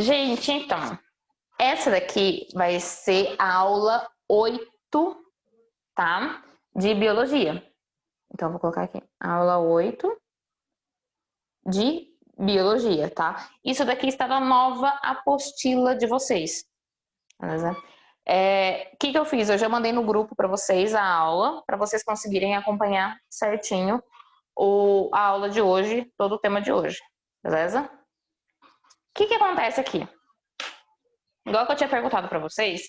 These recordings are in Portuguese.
Gente, então, essa daqui vai ser a aula 8, tá? De biologia. Então, eu vou colocar aqui, aula 8 de biologia, tá? Isso daqui está na nova apostila de vocês. Beleza? O que eu fiz? Eu já mandei no grupo para vocês a aula, para vocês conseguirem acompanhar certinho a aula de hoje, todo o tema de hoje, beleza? O que acontece aqui? Igual que eu tinha perguntado para vocês,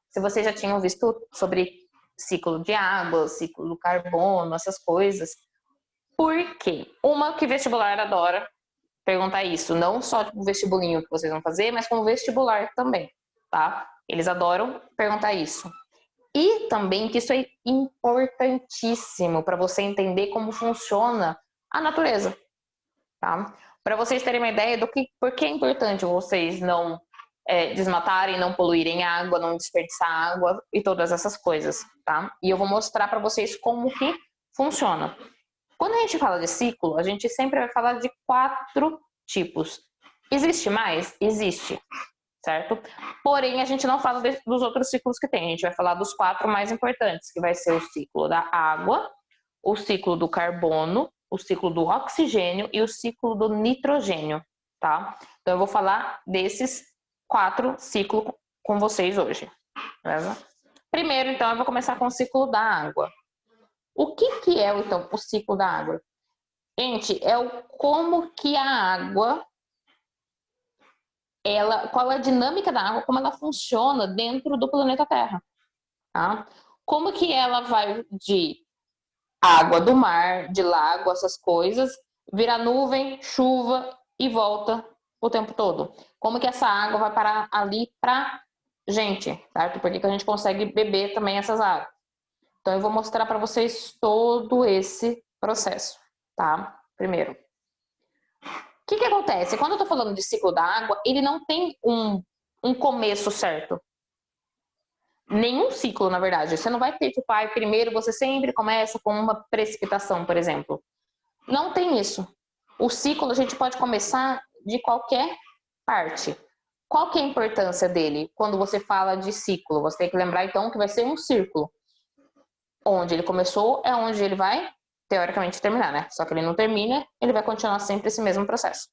se vocês já tinham visto sobre ciclo de água, ciclo do carbono, essas coisas. Por quê? Uma que vestibular adora perguntar isso, não só tipo, o vestibulinho que vocês vão fazer, mas como vestibular também, tá? Eles adoram perguntar isso. E também que isso é importantíssimo para você entender como funciona a natureza, tá? Para vocês terem uma ideia do que, por que é importante vocês não desmatarem, não poluírem água, não desperdiçar água e todas essas coisas, tá? E eu vou mostrar para vocês como que funciona. Quando a gente fala de ciclo, a gente sempre vai falar de 4 tipos. Existe mais? Existe, certo? Porém, a gente não fala dos outros ciclos que tem. A gente vai falar dos 4 mais importantes, que vai ser o ciclo da água, o ciclo do carbono, o ciclo do oxigênio e o ciclo do nitrogênio, tá? Então, eu vou falar desses 4 ciclos com vocês hoje, beleza? Primeiro, então, eu vou começar com o ciclo da água. O que é, então, o ciclo da água? Gente, como que a água, qual é a dinâmica da água, como ela funciona dentro do planeta Terra, tá? Como que ela vai de água do mar, de lago, essas coisas, virar nuvem, chuva e volta o tempo todo. Como que essa água vai parar ali pra gente, certo? Porque que a gente consegue beber também essas águas. Então, eu vou mostrar para vocês todo esse processo, tá? Primeiro. O que acontece? Quando eu tô falando de ciclo da água, ele não tem um começo certo. Nenhum ciclo, na verdade. Você não vai ter, tipo, primeiro você sempre começa com uma precipitação, por exemplo. Não tem isso. O ciclo a gente pode começar de qualquer parte. Qual que é a importância dele? Quando você fala de ciclo, você tem que lembrar, então, que vai ser um círculo. Onde ele começou é onde ele vai, teoricamente, terminar, né? Só que ele não termina, ele vai continuar sempre esse mesmo processo.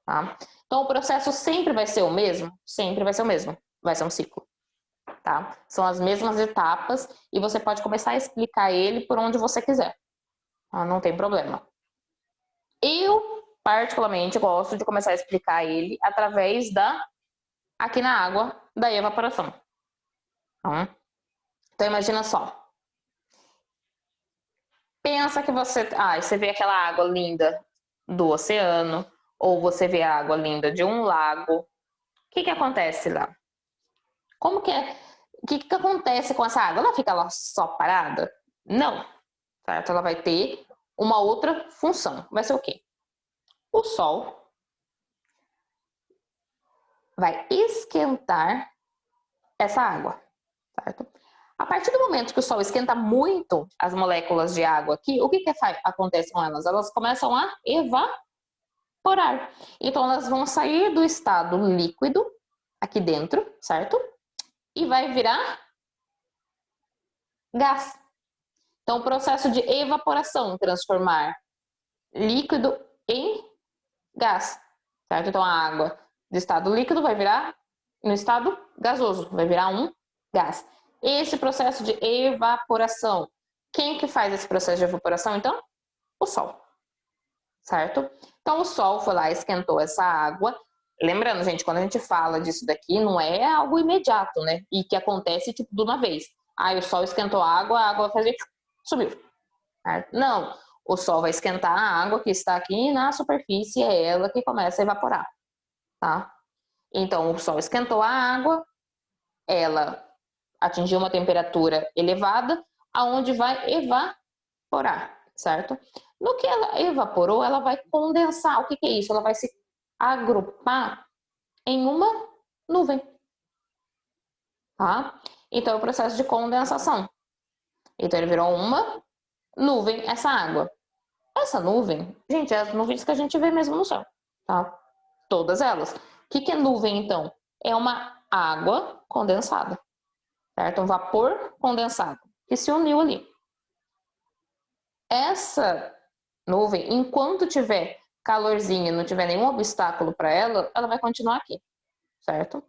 Tá? Então, o processo sempre vai ser o mesmo? Sempre vai ser o mesmo. Vai ser um ciclo. Tá? São as mesmas etapas e você pode começar a explicar ele por onde você quiser. Tá? Não tem problema. Eu, particularmente, gosto de começar a explicar ele através aqui na água, da evaporação. Tá? Então, imagina só. Pensa que você vê aquela água linda do oceano, ou você vê a água linda de um lago. O que acontece lá? Como que é? O que acontece com essa água? Ela fica lá só parada? Não, certo? Ela vai ter uma outra função. Vai ser o quê? O sol vai esquentar essa água, certo? A partir do momento que o sol esquenta muito as moléculas de água aqui, o que acontece com elas? Elas começam a evaporar. Então, elas vão sair do estado líquido, aqui dentro, certo? E vai virar gás. Então, o processo de evaporação, transformar líquido em gás, certo? Então, a água do estado líquido vai virar no estado gasoso, vai virar um gás. Esse processo de evaporação, quem que faz esse processo de evaporação, então? O sol, certo? Então, o sol foi lá e esquentou essa água. Lembrando, gente, quando a gente fala disso daqui, não é algo imediato, né? E que acontece, tipo, de uma vez. O sol esquentou a água vai fazer... subiu. Certo? Não, o sol vai esquentar a água que está aqui na superfície, é ela que começa a evaporar, tá? Então, o sol esquentou a água, ela atingiu uma temperatura elevada, aonde vai evaporar, certo? No que ela evaporou, ela vai condensar. O que é isso? Ela vai se agrupar em uma nuvem, tá? Então, é o processo de condensação. Então, ele virou uma nuvem, essa água. Essa nuvem, gente, é as nuvens que a gente vê mesmo no céu, tá? Todas elas. que é nuvem, então? É uma água condensada, certo? Um vapor condensado que se uniu ali. Essa nuvem, enquanto tiver calorzinho, não tiver nenhum obstáculo para ela, ela vai continuar aqui, certo?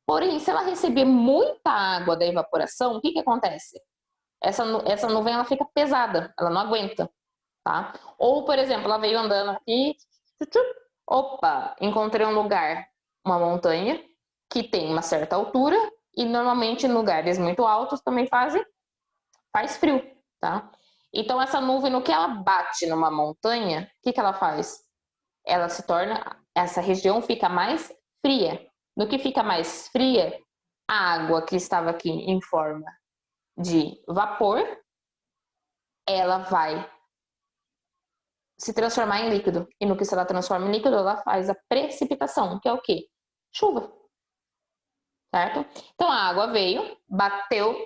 Porém, se ela receber muita água da evaporação, o que acontece? Essa nuvem ela fica pesada, ela não aguenta, tá? Ou, por exemplo, ela veio andando aqui, opa, encontrei um lugar, uma montanha, que tem uma certa altura, e normalmente em lugares muito altos também faz frio, tá? Então essa nuvem, no que ela bate numa montanha, o que ela faz? Ela se torna, essa região fica mais fria. No que fica mais fria, a água que estava aqui em forma de vapor, ela vai se transformar em líquido. E no que se ela transforma em líquido, ela faz a precipitação, que é o quê? Chuva. Certo? Então a água veio, bateu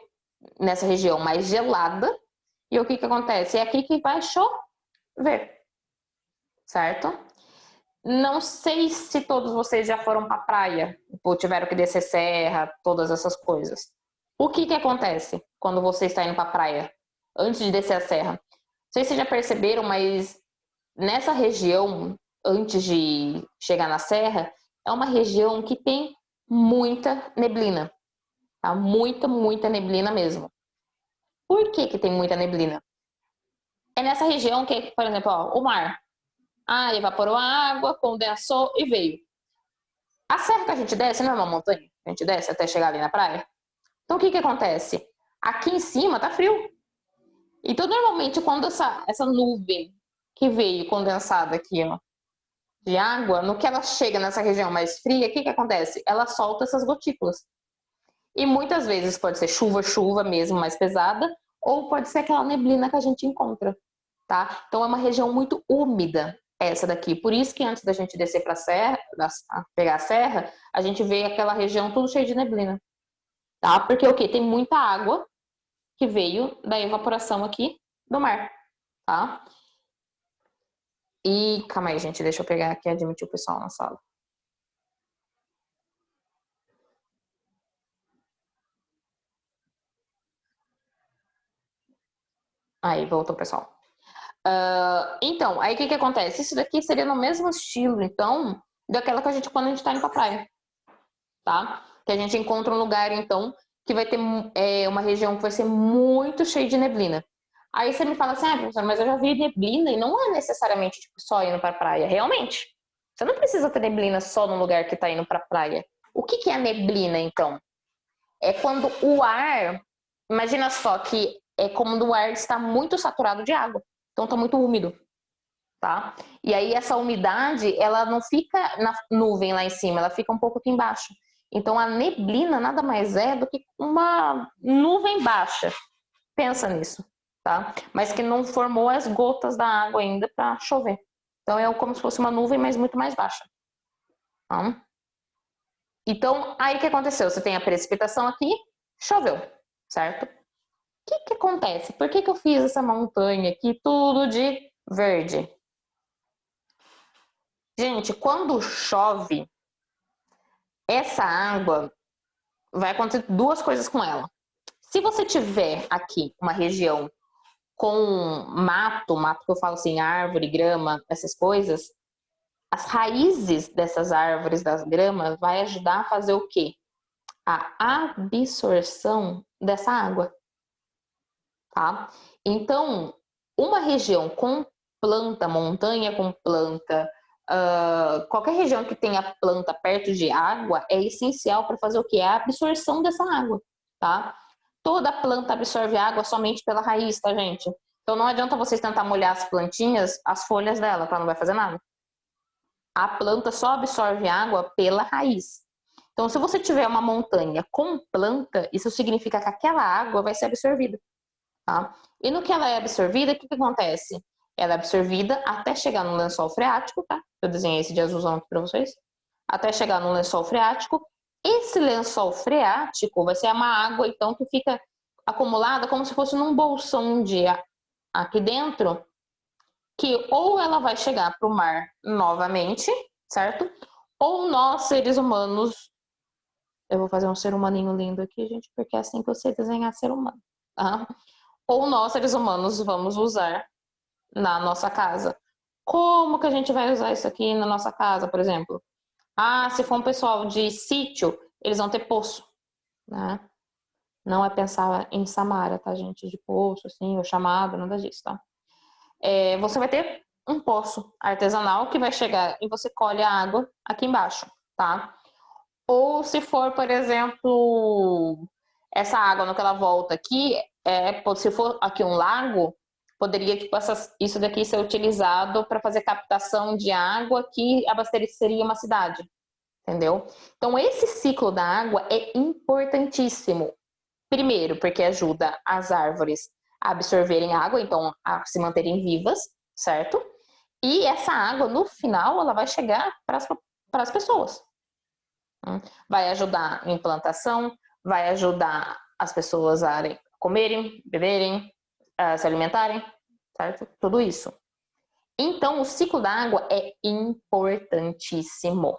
nessa região mais gelada, e o que acontece? É aqui que vai chover. Certo? Não sei se todos vocês já foram para praia, ou tiveram que descer serra, todas essas coisas. O que acontece quando você está indo para praia, antes de descer a serra? Não sei se vocês já perceberam, mas nessa região, antes de chegar na serra, é uma região que tem muita neblina. Tá? Muita neblina mesmo. Por que tem muita neblina? É nessa região que, por exemplo, ó, o mar. Ah, evaporou a água, condensou e veio. A serra que a gente desce não é uma montanha? A gente desce até chegar ali na praia? Então o que acontece? Aqui em cima tá frio. Então normalmente quando essa nuvem que veio condensada aqui, ó, de água, no que ela chega nessa região mais fria, o que acontece? Ela solta essas gotículas. E muitas vezes pode ser chuva mesmo, mais pesada, ou pode ser aquela neblina que a gente encontra, tá? Então é uma região muito úmida essa daqui. Por isso que antes da gente descer para a serra, pegar a serra, a gente vê aquela região tudo cheio de neblina, tá? Porque o quê? Tem muita água que veio da evaporação aqui do mar, tá? E calma aí, gente, deixa eu pegar aqui e admitir o pessoal na sala. Aí, voltou, pessoal. Então, aí o que acontece? Isso daqui seria no mesmo estilo, então, daquela que a gente, quando a gente tá indo pra praia, tá? Que a gente encontra um lugar, então, que vai ter uma região que vai ser muito cheia de neblina. Aí você me fala assim, professor, mas eu já vi neblina e não é necessariamente tipo, só indo pra praia. Realmente, você não precisa ter neblina só no lugar que tá indo pra praia. O que é a neblina, então? É quando o ar, imagina só que é como o ar está muito saturado de água. Então tá muito úmido, tá? E aí essa umidade, ela não fica na nuvem lá em cima, ela fica um pouco aqui embaixo. Então a neblina nada mais é do que uma nuvem baixa. Pensa nisso, tá? Mas que não formou as gotas da água ainda para chover. Então é como se fosse uma nuvem, mas muito mais baixa. Tá? Então, aí o que aconteceu? Você tem a precipitação aqui, choveu, certo? O que acontece? Por que eu fiz essa montanha aqui tudo de verde? Gente, quando chove, essa água vai acontecer duas coisas com ela. Se você tiver aqui uma região com mato que eu falo assim, árvore, grama, essas coisas, as raízes dessas árvores, das gramas, vai ajudar a fazer o quê? A absorção dessa água, tá? Então, uma região com planta, montanha com planta, qualquer região que tenha planta perto de água é essencial para fazer o quê? A absorção dessa água, tá? Toda planta absorve água somente pela raiz, tá, gente? Então não adianta vocês tentar molhar as plantinhas, as folhas dela, que ela não vai fazer nada. A planta só absorve água pela raiz. Então, se você tiver uma montanha com planta, isso significa que aquela água vai ser absorvida. Tá? E no que ela é absorvida, o que acontece? Ela é absorvida até chegar no lençol freático, tá? Eu desenhei esse de azulzão aqui para vocês. Até chegar no lençol freático. Esse lençol freático vai ser uma água, então, que fica acumulada como se fosse num bolsão de aqui dentro, que ou ela vai chegar para o mar novamente, certo? Ou nós, seres humanos, eu vou fazer um ser humaninho lindo aqui, gente, porque é assim que eu sei desenhar ser humano, tá? Ou nós, seres humanos, vamos usar na nossa casa. Como que a gente vai usar isso aqui na nossa casa, por exemplo? Ah, se for um pessoal de sítio, eles vão ter poço, né? Não é pensar em Samara, tá, gente? De poço, assim, ou chamado, nada disso, tá? Você vai ter um poço artesanal que vai chegar e você colhe a água aqui embaixo, tá? Ou se for, por exemplo, essa água no que ela volta aqui, se for aqui um lago, poderia tipo, isso daqui ser utilizado para fazer captação de água que abasteceria uma cidade, entendeu? Então, esse ciclo da água é importantíssimo. Primeiro, porque ajuda as árvores a absorverem água, então a se manterem vivas, certo? E essa água, no final, ela vai chegar para as pessoas. Vai ajudar em plantação, vai ajudar as pessoas a comerem, beberem, a se alimentarem, certo? Tudo isso. Então, o ciclo da água é importantíssimo,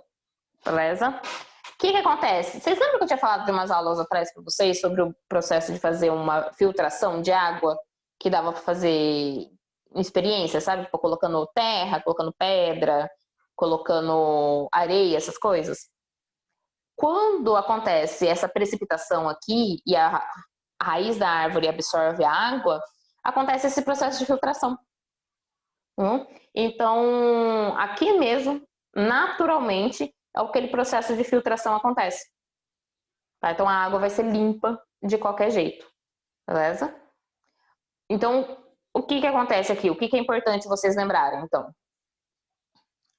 beleza? O que acontece? Vocês lembram que eu tinha falado de umas aulas atrás para vocês sobre o processo de fazer uma filtração de água que dava para fazer experiência, sabe? Tipo, colocando terra, colocando pedra, colocando areia, essas coisas. Quando acontece essa precipitação aqui e a raiz da árvore absorve a água, acontece esse processo de filtração. Então, aqui mesmo, naturalmente, aquele processo de filtração acontece. Tá? Então, a água vai ser limpa de qualquer jeito, beleza? Então, o que acontece aqui? O que é importante vocês lembrarem, então?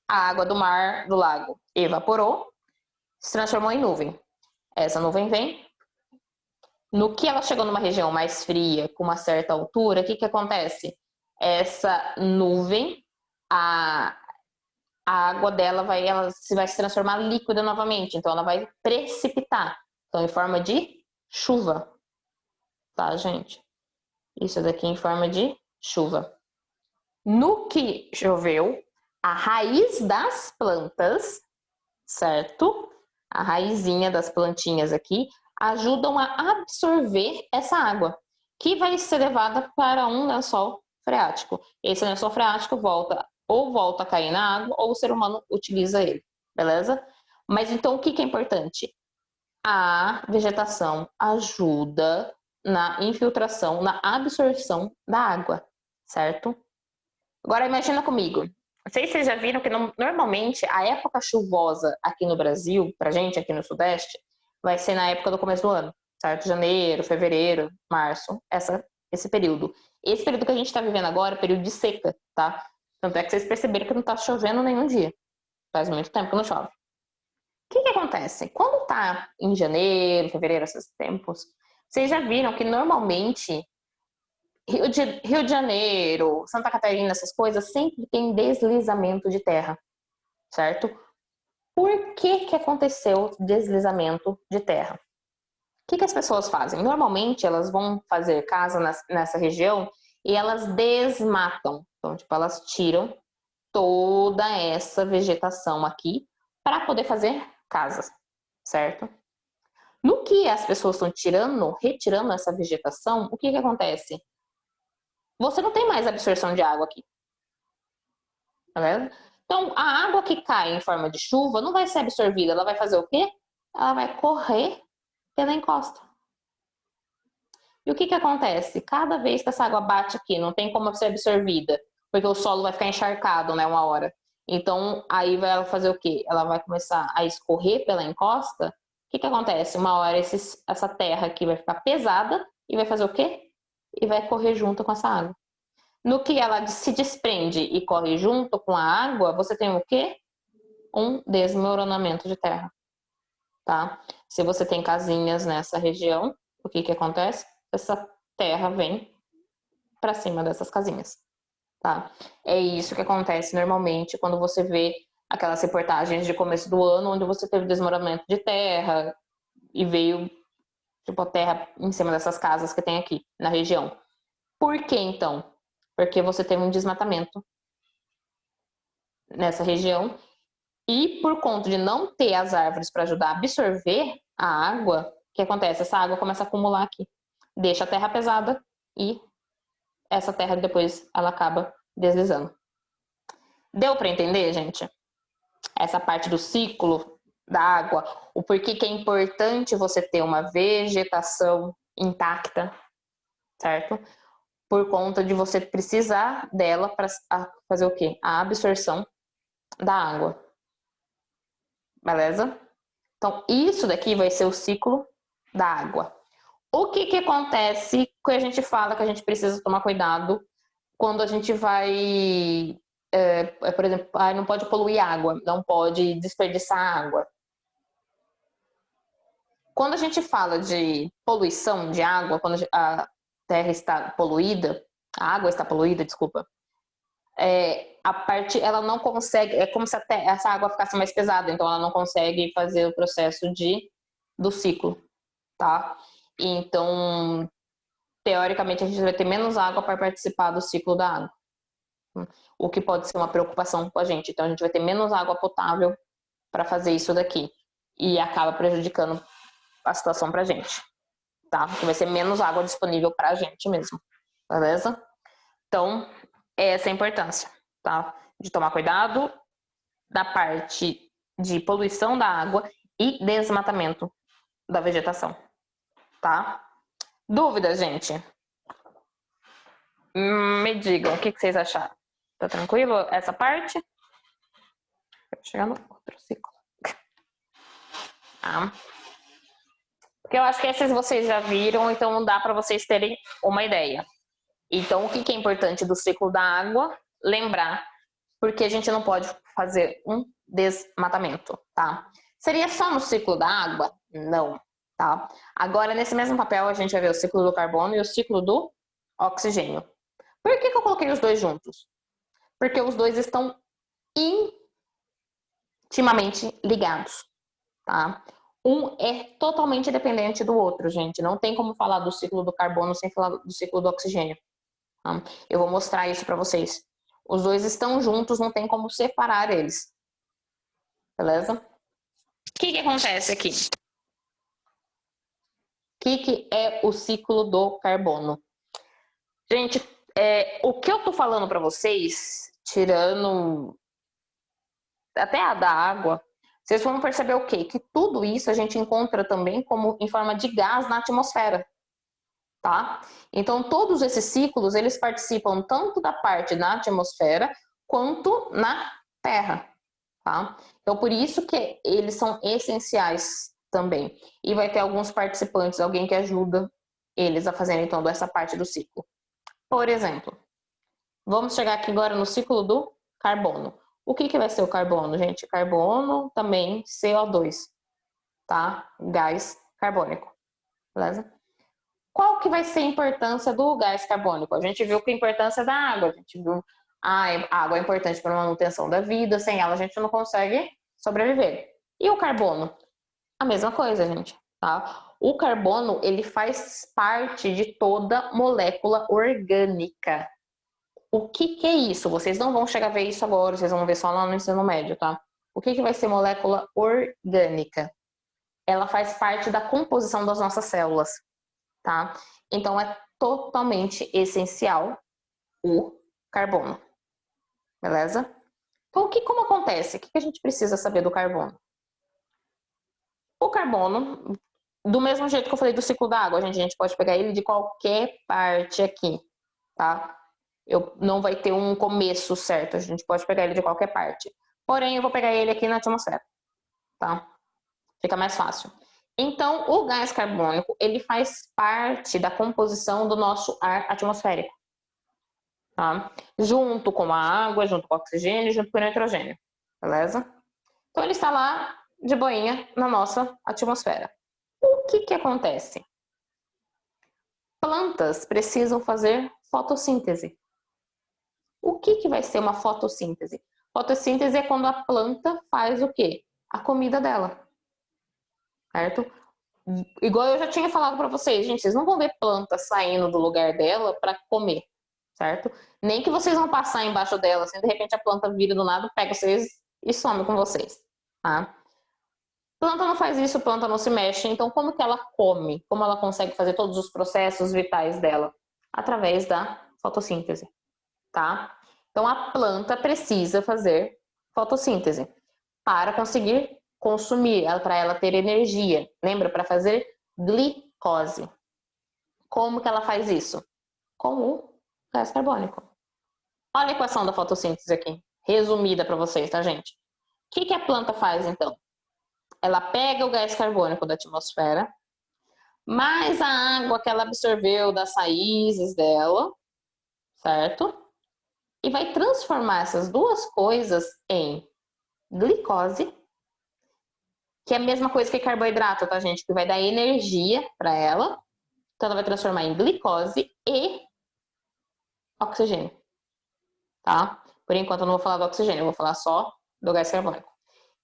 A água do mar, do lago, evaporou, se transformou em nuvem. Essa nuvem vem. No que ela chegou numa região mais fria, com uma certa altura, o que acontece? Essa nuvem, a água dela ela vai se transformar líquida novamente, então ela vai precipitar, então em forma de chuva, tá, gente? Isso daqui em forma de chuva. No que choveu, a raiz das plantas, certo? A raizinha das plantinhas aqui ajudam a absorver essa água, que vai ser levada para um lençol freático. Esse lençol freático volta a cair na água ou o ser humano utiliza ele, beleza? Mas então o que é importante? A vegetação ajuda na infiltração, na absorção da água, certo? Agora imagina comigo. Não sei se vocês já viram que normalmente a época chuvosa aqui no Brasil, pra gente aqui no Sudeste, vai ser na época do começo do ano, certo? Janeiro, fevereiro, março, esse período. Esse período que a gente tá vivendo agora é período de seca, tá? Tanto é que vocês perceberam que não tá chovendo nenhum dia. Faz muito tempo que não chove. O que acontece? Quando tá em janeiro, fevereiro, esses tempos, vocês já viram que normalmente Rio de Janeiro, Santa Catarina, essas coisas, sempre tem deslizamento de terra, certo? Por que aconteceu deslizamento de terra? O que as pessoas fazem? Normalmente elas vão fazer casa nessa região e elas desmatam. Então, tipo, elas tiram toda essa vegetação aqui para poder fazer casas, certo? No que as pessoas estão retirando essa vegetação, o que acontece? Você não tem mais absorção de água aqui. Tá vendo? Então, a água que cai em forma de chuva não vai ser absorvida. Ela vai fazer o quê? Ela vai correr pela encosta. E o que acontece? Cada vez que essa água bate aqui, não tem como ser absorvida, porque o solo vai ficar encharcado, né, uma hora. Então, aí vai ela fazer o quê? Ela vai começar a escorrer pela encosta. O que acontece? Uma hora essa terra aqui vai ficar pesada e vai fazer o quê? E vai correr junto com essa água. No que ela se desprende e corre junto com a água, você tem o quê? Um desmoronamento de terra, tá? Se você tem casinhas nessa região, o que acontece? Essa terra vem para cima dessas casinhas, tá? É isso que acontece normalmente quando você vê aquelas reportagens de começo do ano, onde você teve desmoronamento de terra e veio, tipo, a terra em cima dessas casas que tem aqui na região. Por que então? Porque você teve um desmatamento nessa região E por conta de não ter as árvores para ajudar a absorver a água, o que acontece? Essa água começa a acumular aqui. Deixa a terra pesada e essa terra depois ela acaba deslizando. Deu para entender, gente? Essa parte do ciclo da água, o porquê que é importante você ter uma vegetação intacta, certo? Por conta de você precisar dela para fazer o quê? A absorção da água. Beleza? Então, isso daqui vai ser o ciclo da água. O que que acontece que a gente fala que a gente precisa tomar cuidado quando a gente vai, por exemplo, não pode poluir água, não pode desperdiçar água. Quando a gente fala de poluição de água, quando a terra está poluída, a água está poluída, desculpa, a parte, ela não consegue, é como se essa água ficasse mais pesada, então ela não consegue fazer o processo do ciclo, tá? Então, teoricamente, a gente vai ter menos água para participar do ciclo da água, o que pode ser uma preocupação com a gente. Então, a gente vai ter menos água potável para fazer isso daqui e acaba prejudicando a situação pra gente, tá? Porque vai ser menos água disponível pra gente mesmo, beleza? Então, essa é a importância, tá? De tomar cuidado da parte de poluição da água e desmatamento da vegetação, tá? Dúvidas, gente? Me digam, o que vocês acharam? Tá tranquilo essa parte? Chegando no outro ciclo. Tá? Porque eu acho que esses vocês já viram, então não dá para vocês terem uma ideia. Então, o que é importante do ciclo da água? Lembrar, porque a gente não pode fazer um desmatamento, tá? Seria só no ciclo da água? Não, tá? Agora, nesse mesmo papel, a gente vai ver o ciclo do carbono e o ciclo do oxigênio. Por que eu coloquei os dois juntos? Porque os dois estão intimamente ligados, tá? Um é totalmente dependente do outro, gente. Não tem como falar do ciclo do carbono sem falar do ciclo do oxigênio. Tá? Eu vou mostrar isso para vocês. Os dois estão juntos, não tem como separar eles. Beleza? O que acontece aqui? O que é o ciclo do carbono? Gente, o que eu tô falando para vocês, tirando até a da água, vocês vão perceber o quê? Que tudo isso a gente encontra também como em forma de gás na atmosfera, tá? Então, todos esses ciclos, eles participam tanto da parte na atmosfera quanto na Terra, tá? Então, por isso que eles são essenciais também. E vai ter alguns participantes, alguém que ajuda eles a fazerem, então, essa parte do ciclo. Por exemplo, vamos chegar aqui agora no ciclo do carbono. O que vai ser o carbono, gente? Carbono, também CO2, tá? Gás carbônico, beleza? Qual que vai ser a importância do gás carbônico? A gente viu que a importância da água, a gente viu a água é importante para a manutenção da vida, sem ela a gente não consegue sobreviver. E o carbono? A mesma coisa, gente, tá? O carbono, ele faz parte de toda molécula orgânica. O que é isso? Vocês não vão chegar a ver isso agora, vocês vão ver só lá no ensino médio, tá? O que vai ser molécula orgânica? Ela faz parte da composição das nossas células, tá? Então é totalmente essencial o carbono, beleza? Então como acontece? O que a gente precisa saber do carbono? O carbono, do mesmo jeito que eu falei do ciclo da água, a gente pode pegar ele de qualquer parte aqui, tá? Não vai ter um começo certo, a gente pode pegar ele de qualquer parte. Porém, eu vou pegar ele aqui na atmosfera, tá? Fica mais fácil. Então, o gás carbônico, ele faz parte da composição do nosso ar atmosférico, tá? Junto com a água, junto com o oxigênio, junto com o nitrogênio, beleza? Então, ele está lá de boinha na nossa atmosfera. O que acontece? Plantas precisam fazer fotossíntese. O que vai ser uma fotossíntese? Fotossíntese é quando a planta faz o quê? A comida dela, certo? Igual eu já tinha falado para vocês, gente, vocês não vão ver planta saindo do lugar dela para comer, certo? Nem que vocês vão passar embaixo dela, assim, de repente a planta vira do nada, pega vocês e some com vocês, tá? Planta não faz isso, planta não se mexe, então como que ela come? Como ela consegue fazer todos os processos vitais dela? Através da fotossíntese, tá? Então a planta precisa fazer fotossíntese para conseguir consumir, para ela ter energia. Lembra? Para fazer glicose. Como que ela faz isso? Com o gás carbônico. Olha a equação da fotossíntese aqui, resumida para vocês, tá, gente? O que a planta faz, então? Ela pega o gás carbônico da atmosfera, mais a água que ela absorveu das raízes dela, certo? E vai transformar essas duas coisas em glicose, que é a mesma coisa que carboidrato, tá, gente? Que vai dar energia para ela. Então, ela vai transformar em glicose e oxigênio, tá? Por enquanto, eu não vou falar do oxigênio, eu vou falar só do gás carbônico.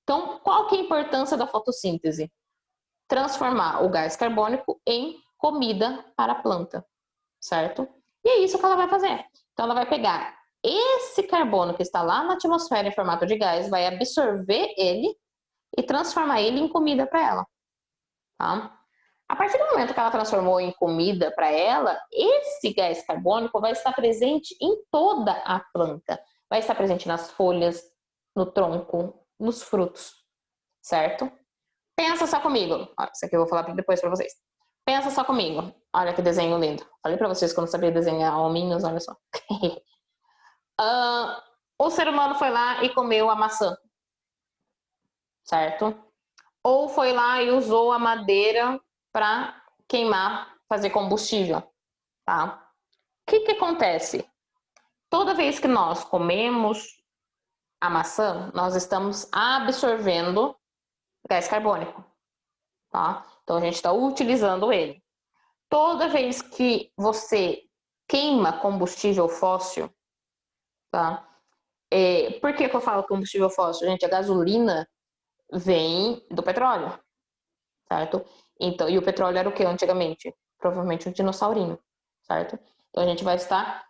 Então, qual que é a importância da fotossíntese? Transformar o gás carbônico em comida para a planta, certo? E é isso que ela vai fazer. Então, ela vai pegar esse carbono que está lá na atmosfera em formato de gás, vai absorver ele e transformar ele em comida para ela, tá? A partir do momento que ela transformou em comida para ela, esse gás carbônico vai estar presente em toda a planta. Vai estar presente nas folhas, no tronco, nos frutos, certo? Pensa só comigo. Isso aqui eu vou falar depois para vocês. Pensa só comigo. Olha que desenho lindo. Falei para vocês que eu não sabia desenhar hominhos, olha só. O ser humano foi lá e comeu a maçã, certo? Ou foi lá e usou a madeira para queimar, fazer combustível, tá? O que acontece? Toda vez que nós comemos a maçã, nós estamos absorvendo gás carbônico, tá? Então a gente está utilizando ele. Toda vez que você queima combustível fóssil, tá? Por que eu falo combustível fóssil? Gente, a gasolina vem do petróleo, certo? Então, e o petróleo era o que antigamente? Provavelmente um dinossaurinho, certo? Então a gente vai estar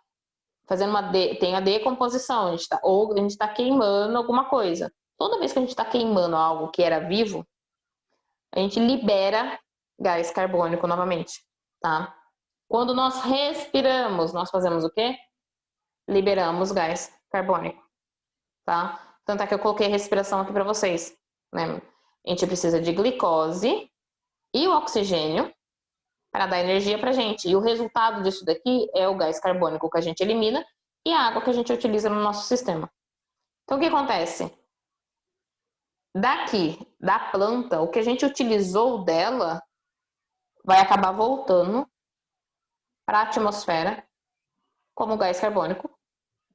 fazendo tem a decomposição, ou a gente está queimando alguma coisa. Toda vez que a gente está queimando algo que era vivo, a gente libera gás carbônico novamente, tá? Quando nós respiramos, nós fazemos o quê? Liberamos gás carbônico, tá? Tanto é que eu coloquei respiração aqui para vocês, né? A gente precisa de glicose e o oxigênio para dar energia para a gente. E o resultado disso daqui é o gás carbônico que a gente elimina e a água que a gente utiliza no nosso sistema. Então, o que acontece? Daqui, da planta, o que a gente utilizou dela vai acabar voltando para a atmosfera como gás carbônico,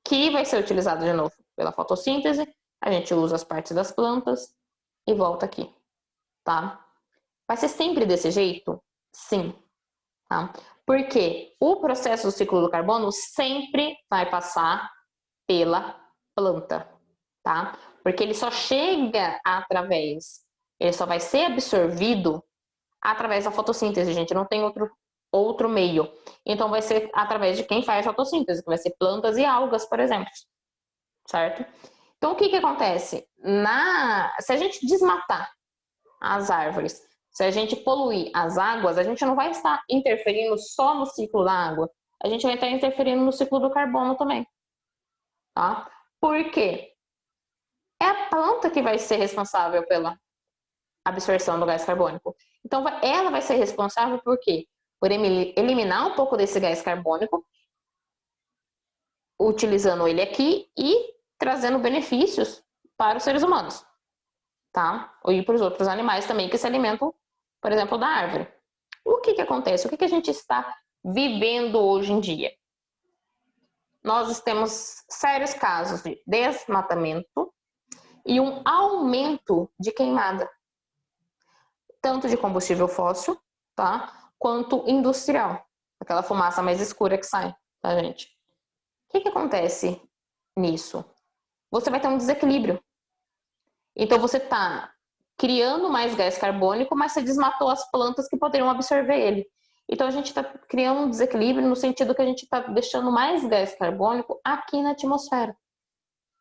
que vai ser utilizado de novo pela fotossíntese. A gente usa as partes das plantas e volta aqui, tá? Vai ser sempre desse jeito? Sim. Tá? Porque o processo do ciclo do carbono sempre vai passar pela planta, tá? Porque ele só chega ele só vai ser absorvido através da fotossíntese, gente, não tem outro meio. Então vai ser através de quem faz a fotossíntese, que vai ser plantas e algas, por exemplo, certo? Então o que acontece? Se a gente desmatar as árvores, se a gente poluir as águas, a gente não vai estar interferindo só no ciclo da água, a gente vai estar interferindo no ciclo do carbono também, tá? Por quê? É a planta que vai ser responsável pela absorção do gás carbônico. Então, ela vai ser responsável por quê? Por eliminar um pouco desse gás carbônico, utilizando ele aqui e trazendo benefícios para os seres humanos, tá? E para os outros animais também que se alimentam, por exemplo, da árvore. O que acontece? O que a gente está vivendo hoje em dia? Nós temos sérios casos de desmatamento e um aumento de queimada, tanto de combustível fóssil, tá? Quanto industrial, aquela fumaça mais escura que sai, tá, gente? O que acontece nisso? Você vai ter um desequilíbrio. Então você está criando mais gás carbônico, mas você desmatou as plantas que poderiam absorver ele. Então a gente está criando um desequilíbrio no sentido que a gente está deixando mais gás carbônico aqui na atmosfera.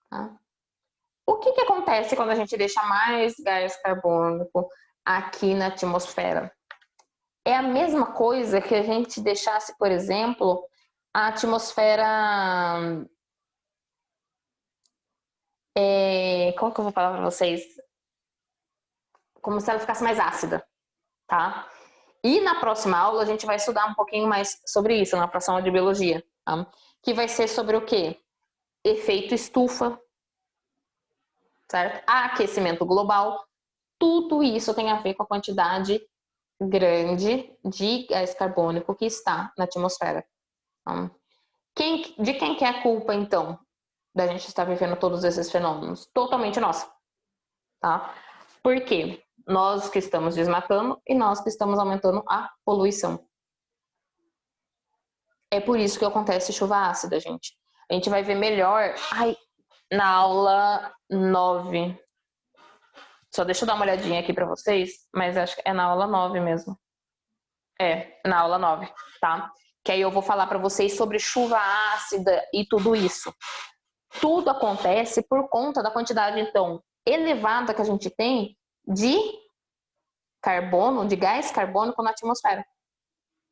Tá? O que acontece quando a gente deixa mais gás carbônico aqui na atmosfera? É a mesma coisa que a gente deixasse, por exemplo, a atmosfera... como que eu vou falar para vocês? Como se ela ficasse mais ácida, tá? E na próxima aula a gente vai estudar um pouquinho mais sobre isso, na próxima aula de biologia, tá? Que vai ser sobre o quê? Efeito estufa, certo? Aquecimento global. Tudo isso tem a ver com a quantidade grande de gás carbônico que está na atmosfera. Tá? De quem que é a culpa, então, da gente estar vivendo todos esses fenômenos? Totalmente nossa, tá? Por quê? Nós que estamos desmatando e nós que estamos aumentando a poluição. É por isso que acontece chuva ácida, gente. A gente vai ver melhor na aula 9. Só deixa eu dar uma olhadinha aqui para vocês, mas acho que é na aula 9 mesmo. Na aula 9, tá? Que aí eu vou falar para vocês sobre chuva ácida e tudo isso. Tudo acontece por conta da quantidade, então, elevada que a gente tem de carbono, de gás carbônico na atmosfera.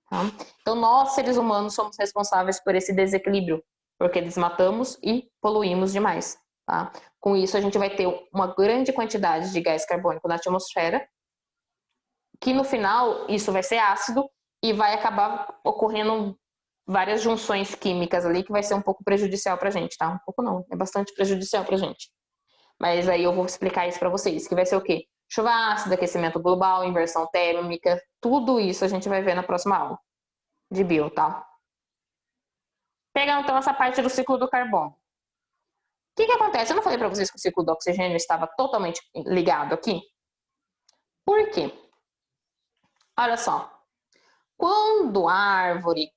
Tá? Então, nós, seres humanos, somos responsáveis por esse desequilíbrio, porque desmatamos e poluímos demais. Tá? Com isso, a gente vai ter uma grande quantidade de gás carbônico na atmosfera, que no final, isso vai ser ácido e vai acabar ocorrendo várias junções químicas ali, que vai ser um pouco prejudicial pra gente, tá? Um pouco não, é bastante prejudicial pra gente. Mas aí eu vou explicar isso pra vocês, que vai ser o quê? Chuva ácida, aquecimento global, inversão térmica, tudo isso a gente vai ver na próxima aula de bio, tá? Pegando então essa parte do ciclo do carbono. O que acontece? Eu não falei pra vocês que o ciclo do oxigênio estava totalmente ligado aqui? Por quê? Olha só. Quando a árvore,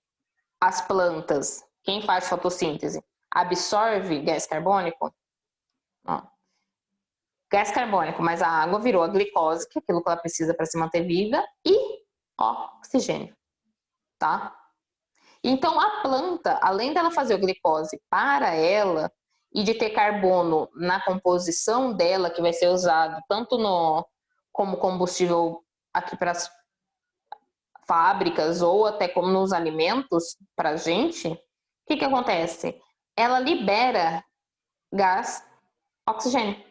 as plantas, quem faz fotossíntese, absorve gás carbônico, ó, gás carbônico, mas a água virou a glicose, que é aquilo que ela precisa para se manter viva, e oxigênio, tá? Então a planta, além dela fazer a glicose para ela e de ter carbono na composição dela, que vai ser usado tanto como combustível aqui para as fábricas ou até como nos alimentos para a gente, o que acontece? Ela libera gás oxigênio,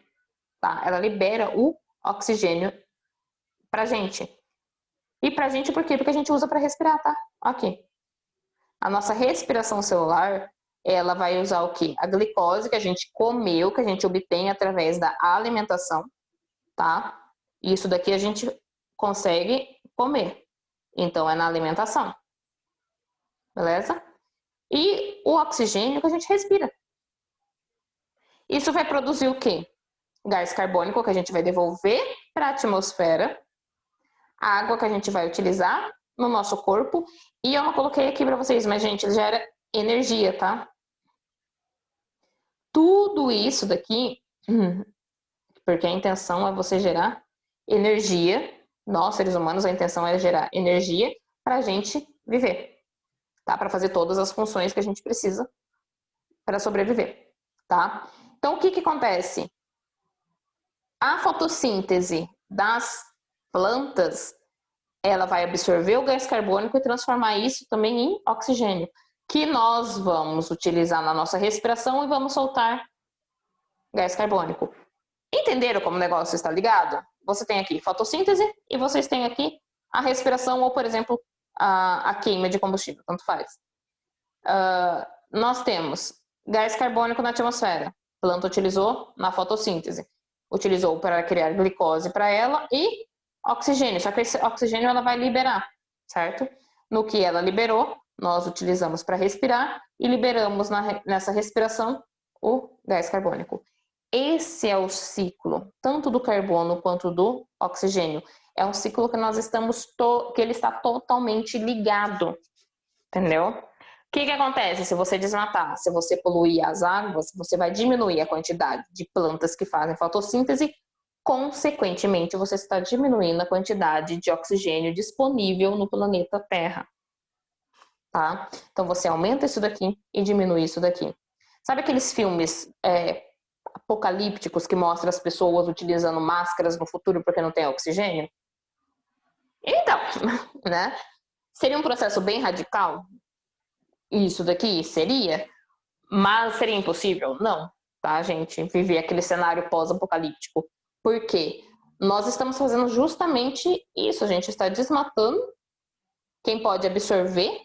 tá? Ela libera o oxigênio pra gente. E pra gente por quê? Porque a gente usa para respirar, tá? Aqui. A nossa respiração celular, ela vai usar o quê? A glicose que a gente comeu, que a gente obtém através da alimentação, tá? Isso daqui a gente consegue comer. Então é na alimentação. Beleza? E o oxigênio que a gente respira. Isso vai produzir o quê? Gás carbônico que a gente vai devolver para a atmosfera, a água que a gente vai utilizar no nosso corpo, e eu não coloquei aqui para vocês, mas gente, gera energia, tá? Tudo isso daqui, porque a intenção é você gerar energia, nós seres humanos, a intenção é gerar energia para a gente viver, tá? Para fazer todas as funções que a gente precisa para sobreviver, tá? Então, o que acontece? A fotossíntese das plantas, ela vai absorver o gás carbônico e transformar isso também em oxigênio, que nós vamos utilizar na nossa respiração e vamos soltar gás carbônico. Entenderam como o negócio está ligado? Você tem aqui fotossíntese e vocês têm aqui a respiração ou, por exemplo, a queima de combustível, tanto faz. Nós temos gás carbônico na atmosfera. A planta utilizou na fotossíntese. Utilizou para criar glicose para ela e oxigênio. Só que esse oxigênio ela vai liberar, certo? No que ela liberou, nós utilizamos para respirar e liberamos nessa respiração o gás carbônico. Esse é o ciclo, tanto do carbono quanto do oxigênio. É um ciclo que nós estamos, que ele está totalmente ligado, entendeu? O que acontece se você desmatar, se você poluir as águas, você vai diminuir a quantidade de plantas que fazem fotossíntese, consequentemente você está diminuindo a quantidade de oxigênio disponível no planeta Terra, tá? Então você aumenta isso daqui e diminui isso daqui. Sabe aqueles filmes apocalípticos que mostram as pessoas utilizando máscaras no futuro porque não tem oxigênio? Então, né? Seria um processo bem radical? Isso daqui seria, mas seria impossível? Não, tá, gente? Viver aquele cenário pós-apocalíptico. Por quê? Nós estamos fazendo justamente isso. A gente está desmatando quem pode absorver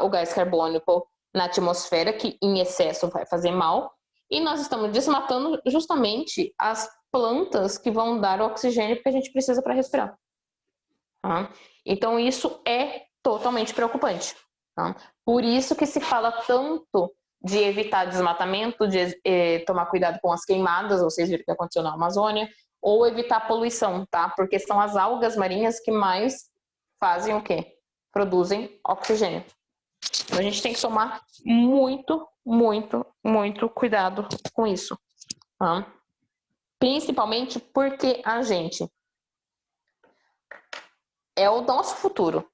o gás carbônico na atmosfera, que em excesso vai fazer mal, e nós estamos desmatando justamente as plantas que vão dar o oxigênio que a gente precisa para respirar. Tá? Então isso é totalmente preocupante. Tá? Por isso que se fala tanto de evitar desmatamento, de tomar cuidado com as queimadas, vocês viram o que aconteceu na Amazônia, ou evitar poluição, tá? Porque são as algas marinhas que mais fazem o quê? Produzem oxigênio. Então a gente tem que tomar muito, muito, muito cuidado com isso. Tá? Principalmente porque a gente é o nosso futuro,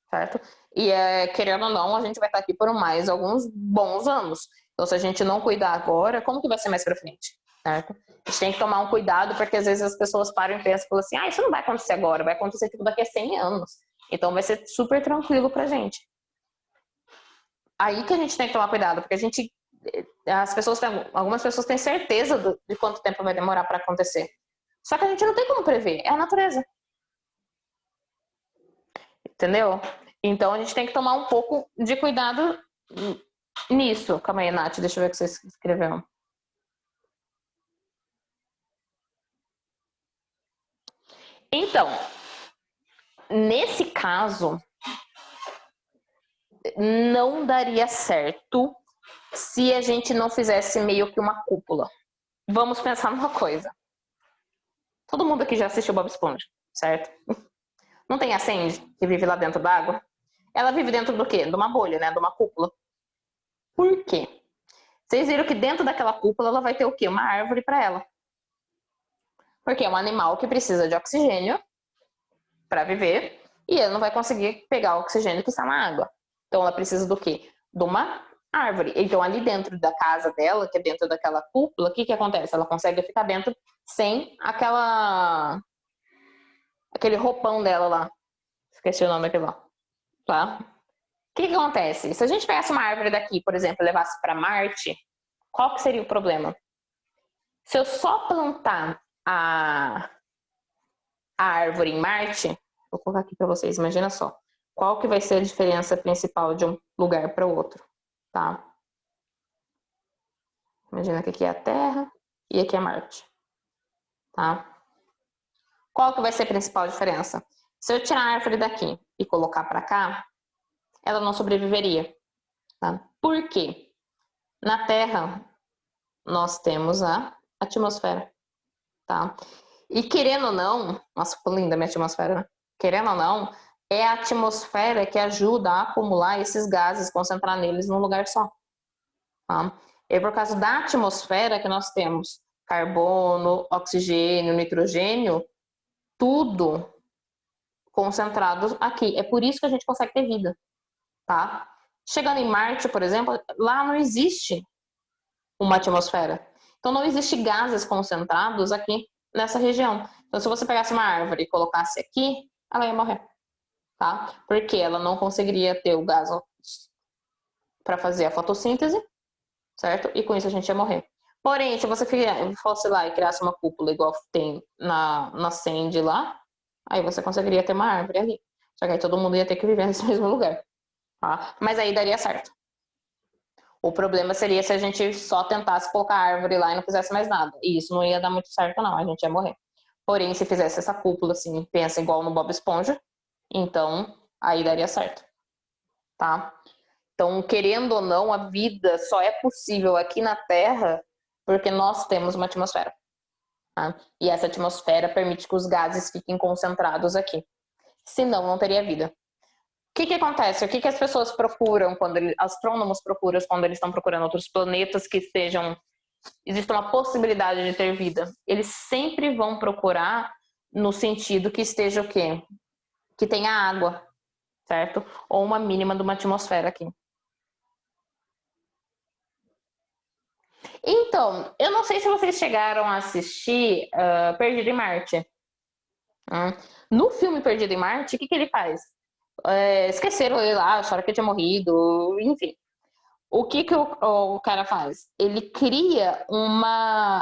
certo? E querendo ou não, a gente vai estar aqui por mais alguns bons anos. Então, se a gente não cuidar agora, como que vai ser mais pra frente, certo? A gente tem que tomar um cuidado, porque às vezes as pessoas param e pensam e falam assim, isso não vai acontecer agora, vai acontecer tipo, daqui a 100 anos. Então, vai ser super tranquilo pra gente. Aí que a gente tem que tomar cuidado, porque algumas pessoas têm certeza de quanto tempo vai demorar para acontecer. Só que a gente não tem como prever, é a natureza. Entendeu? Então a gente tem que tomar um pouco de cuidado nisso. Calma aí, Nath, deixa eu ver o que você escreveu. Então, nesse caso, não daria certo se a gente não fizesse meio que uma cúpula. Vamos pensar numa coisa. Todo mundo aqui já assistiu Bob Esponja, certo? Não tem a Sandy, que vive lá dentro d'água? Ela vive dentro do quê? De uma bolha, né? De uma cúpula. Por quê? Vocês viram que dentro daquela cúpula ela vai ter o quê? Uma árvore para ela. Porque é um animal que precisa de oxigênio para viver e ele não vai conseguir pegar o oxigênio que está na água. Então ela precisa do quê? De uma árvore. Então ali dentro da casa dela, que é dentro daquela cúpula, o que acontece? Ela consegue ficar dentro sem aquele roupão dela lá. Esqueci o nome daquele lá. Tá? O que acontece? Se a gente pegasse uma árvore daqui, por exemplo, e levasse para Marte, qual que seria o problema? Se eu só plantar a árvore em Marte, vou colocar aqui para vocês, imagina só. Qual que vai ser a diferença principal de um lugar para o outro, tá? Imagina que aqui é a Terra e aqui é Marte, tá? Qual que vai ser a principal diferença? Se eu tirar a árvore daqui e colocar para cá, ela não sobreviveria, tá? Por quê? Na Terra, nós temos a atmosfera, tá? E querendo ou não, nossa, ficou linda a minha atmosfera, né? Querendo ou não, é a atmosfera que ajuda a acumular esses gases, concentrar neles num lugar só. Tá? É por causa da atmosfera que nós temos carbono, oxigênio, nitrogênio, tudo concentrado aqui. É por isso que a gente consegue ter vida, tá? Chegando em Marte, por exemplo, lá não existe uma atmosfera. Então não existe gases concentrados aqui nessa região. Então se você pegasse uma árvore e colocasse aqui, ela ia morrer, tá? Porque ela não conseguiria ter o gás para fazer a fotossíntese, certo? E com isso a gente ia morrer. Porém, se você fosse lá e criasse uma cúpula igual tem na Sandy lá, aí você conseguiria ter uma árvore ali. Só que aí todo mundo ia ter que viver nesse mesmo lugar, tá? Mas aí daria certo. O problema seria se a gente só tentasse colocar a árvore lá e não fizesse mais nada. E isso não ia dar muito certo, não. A gente ia morrer. Porém, se fizesse essa cúpula, assim, pensa igual no Bob Esponja, então aí daria certo, tá? Então, querendo ou não, a vida só é possível aqui na Terra porque nós temos uma atmosfera. Tá? E essa atmosfera permite que os gases fiquem concentrados aqui. Senão, não teria vida. O que acontece? O que as pessoas procuram astrônomos procuram quando eles estão procurando outros planetas que existe uma possibilidade de ter vida? Eles sempre vão procurar no sentido que esteja o quê? Que tenha água, certo? Ou uma mínima de uma atmosfera aqui. Então, eu não sei se vocês chegaram a assistir Perdido em Marte. No filme Perdido em Marte, o que ele faz? Esqueceram ele lá, acharam que ele tinha morrido, enfim. O que o cara faz? Ele cria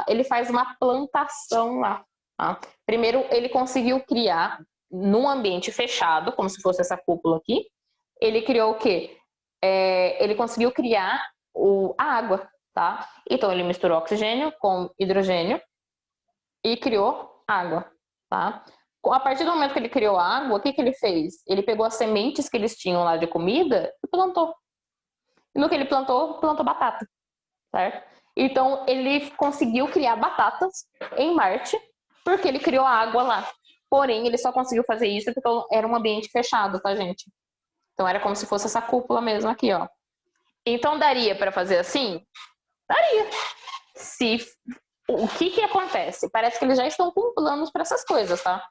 ele faz uma plantação lá. Tá? Primeiro, ele conseguiu criar num ambiente fechado, como se fosse essa cúpula aqui. Ele criou o quê? Ele conseguiu criar a água, tá? Então ele misturou oxigênio com hidrogênio e criou água, tá? A partir do momento que ele criou água, o que ele fez? Ele pegou as sementes que eles tinham lá de comida e plantou. E no que ele plantou batata, certo? Então ele conseguiu criar batatas em Marte porque ele criou água lá. Porém, ele só conseguiu fazer isso porque era um ambiente fechado, tá, gente? Então era como se fosse essa cúpula mesmo aqui, ó. Então daria para fazer assim? Daria. O que acontece? Parece que eles já estão com planos para essas coisas, tá?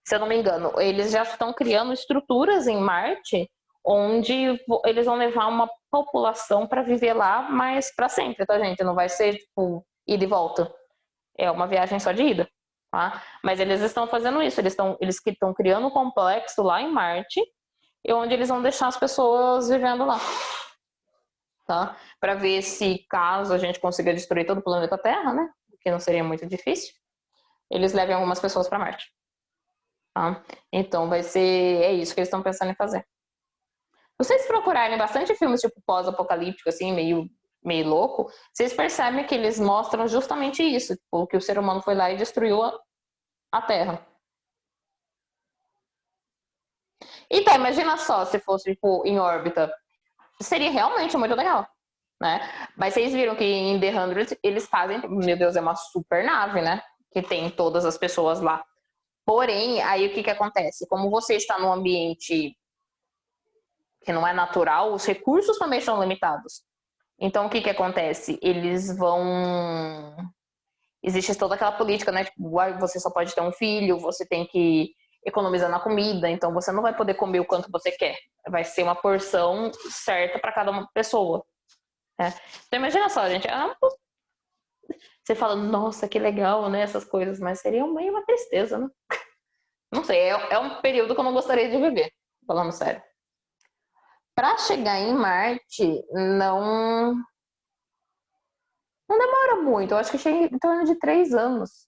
Se eu não me engano, eles já estão criando estruturas em Marte onde eles vão levar uma população para viver lá, mas para sempre, tá, gente? Não vai ser tipo ida e volta. É uma viagem só de ida, tá? Mas eles estão fazendo isso, eles estão criando um complexo lá em Marte, onde eles vão deixar as pessoas vivendo lá. Tá? Para ver se, caso a gente consiga destruir todo o planeta Terra, né? Que não seria muito difícil, eles levem algumas pessoas para Marte. Tá? Então é isso que eles estão pensando em fazer. Se vocês procurarem bastante filmes tipo pós-apocalíptico, assim, meio louco, vocês percebem que eles mostram justamente isso, tipo, que o ser humano foi lá e destruiu a Terra. Então, imagina só se fosse tipo, em órbita. Seria realmente muito legal. Né? Mas vocês viram que em The 100 eles fazem, meu Deus, é uma super nave, né? Que tem todas as pessoas lá. Porém, aí o que acontece? Como você está num ambiente que não é natural, os recursos também são limitados. Então, o que acontece? Eles vão... Existe toda aquela política, né? Tipo, você só pode ter um filho, você tem que economizar na comida, então você não vai poder comer o quanto você quer. Vai ser uma porção certa para cada uma pessoa. Então imagina só, gente, você fala, nossa, que legal, né, essas coisas, mas seria meio uma tristeza, né? Não sei, é um período que eu não gostaria de viver, falando sério. Para chegar em Marte, não demora muito, eu acho que chega em torno de 3 anos.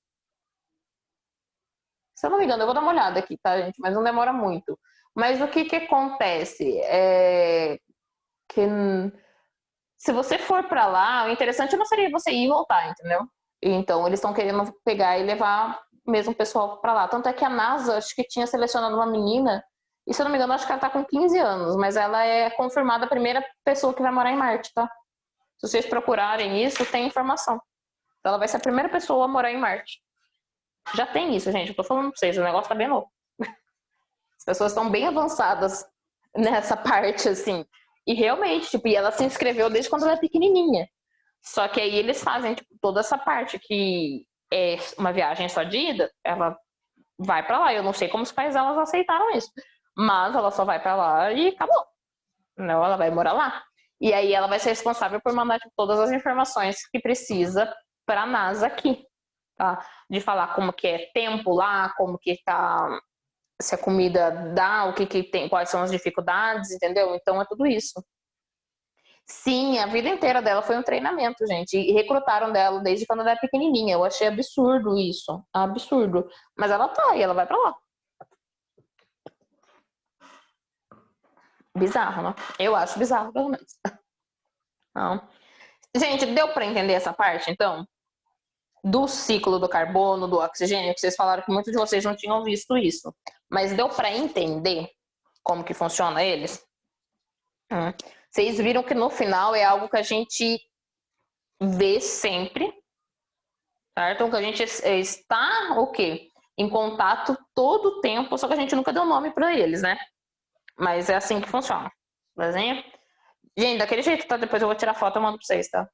Se eu não me engano, eu vou dar uma olhada aqui, tá, gente? Mas não demora muito. Mas o que acontece? Que se você for para lá, o interessante não seria você ir e voltar, entendeu? Então, eles estão querendo pegar e levar mesmo o pessoal para lá. Tanto é que a NASA, acho que tinha selecionado uma menina, e se eu não me engano, acho que ela tá com 15 anos, mas ela é confirmada a primeira pessoa que vai morar em Marte, tá? Se vocês procurarem isso, tem informação. Então, ela vai ser a primeira pessoa a morar em Marte. Já tem isso, gente. Eu tô falando pra vocês, o negócio tá bem louco. As pessoas estão bem avançadas nessa parte, assim. E realmente, tipo, e ela se inscreveu desde quando ela é pequenininha. Só que aí eles fazem, tipo, toda essa parte que é uma viagem só de ida, ela vai pra lá. Eu não sei como os pais delas aceitaram isso. Mas ela só vai pra lá e acabou. Não, ela vai morar lá. E aí ela vai ser responsável por mandar tipo, todas as informações que precisa pra NASA aqui. Tá? De falar como que é tempo lá, como que tá... Se a comida dá, o que tem, quais são as dificuldades, entendeu? Então é tudo isso. Sim, a vida inteira dela foi um treinamento, gente. E recrutaram dela desde quando ela era pequenininha. Eu achei absurdo isso. Absurdo. Mas ela tá e ela vai pra lá. Bizarro, né? Eu acho bizarro, pelo menos. Não. Gente, deu pra entender essa parte, então? Do ciclo do carbono, do oxigênio, que vocês falaram que muitos de vocês não tinham visto isso. Mas deu pra entender como que funciona eles? Vocês viram que no final é algo que a gente vê sempre, certo? Que a gente está o quê? Em contato todo o tempo, só que a gente nunca deu nome para eles, né? Mas é assim que funciona. Desenho? Gente, daquele jeito, tá? Depois eu vou tirar foto e mando pra vocês, tá?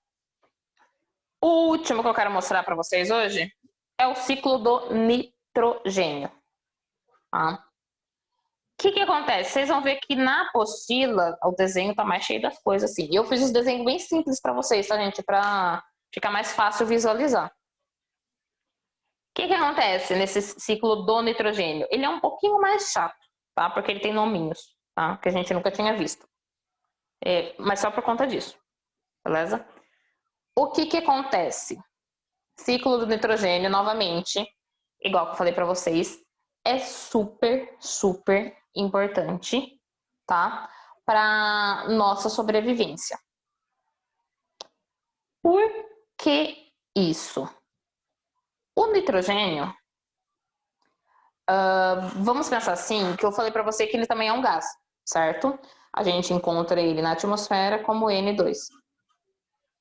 O último que eu quero mostrar para vocês hoje é o ciclo do nitrogênio. Tá? O que acontece? Vocês vão ver que na apostila o desenho tá mais cheio das coisas, assim. E eu fiz os desenhos bem simples para vocês, tá, gente? Para Fica mais fácil visualizar. O que acontece nesse ciclo do nitrogênio? Ele é um pouquinho mais chato, tá? Porque ele tem nominhos, tá? Que a gente nunca tinha visto. Mas só por conta disso, beleza? O que acontece? Ciclo do nitrogênio, novamente, igual que eu falei para vocês, é super, super importante, tá? Para nossa sobrevivência. Por que isso? O nitrogênio, vamos pensar assim, que eu falei para você que ele também é um gás, certo? A gente encontra ele na atmosfera como N2. O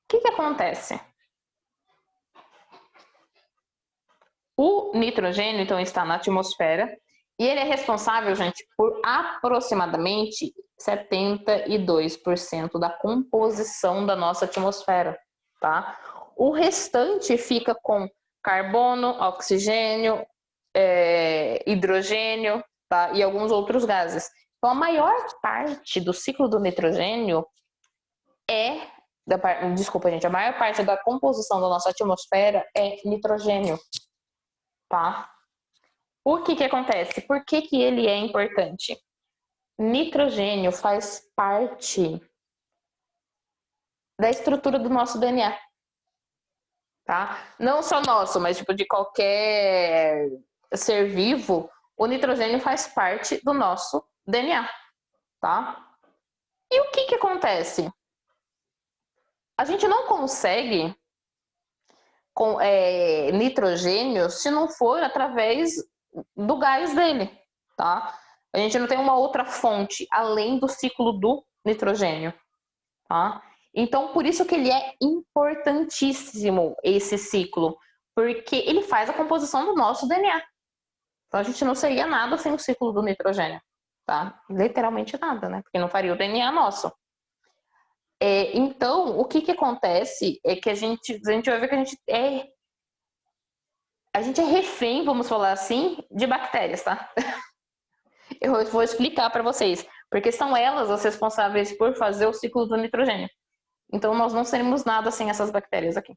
que acontece? O nitrogênio, então, está na atmosfera e ele é responsável, gente, por aproximadamente 72% da composição da nossa atmosfera, tá? O restante fica com carbono, oxigênio, hidrogênio, tá? E alguns outros gases. Então, a maior parte do ciclo do nitrogênio desculpa, gente, a maior parte da composição da nossa atmosfera é nitrogênio, tá? O que acontece? Por que ele é importante? Nitrogênio faz parte da estrutura do nosso DNA, tá? Não só nosso, mas tipo de qualquer ser vivo, o nitrogênio faz parte do nosso DNA, tá? E o que acontece? A gente não consegue nitrogênio se não for através do gás dele, tá? A gente não tem uma outra fonte além do ciclo do nitrogênio, tá? Então, por isso que ele é importantíssimo, esse ciclo, porque ele faz a composição do nosso DNA. Então, a gente não seria nada sem o ciclo do nitrogênio, tá? Literalmente nada, né? Porque não faria o DNA nosso. Então, o que acontece é que a gente vai ver que a gente é refém, vamos falar assim, de bactérias, tá? Eu vou explicar para vocês, porque são elas as responsáveis por fazer o ciclo do nitrogênio. Então, nós não seremos nada sem essas bactérias aqui.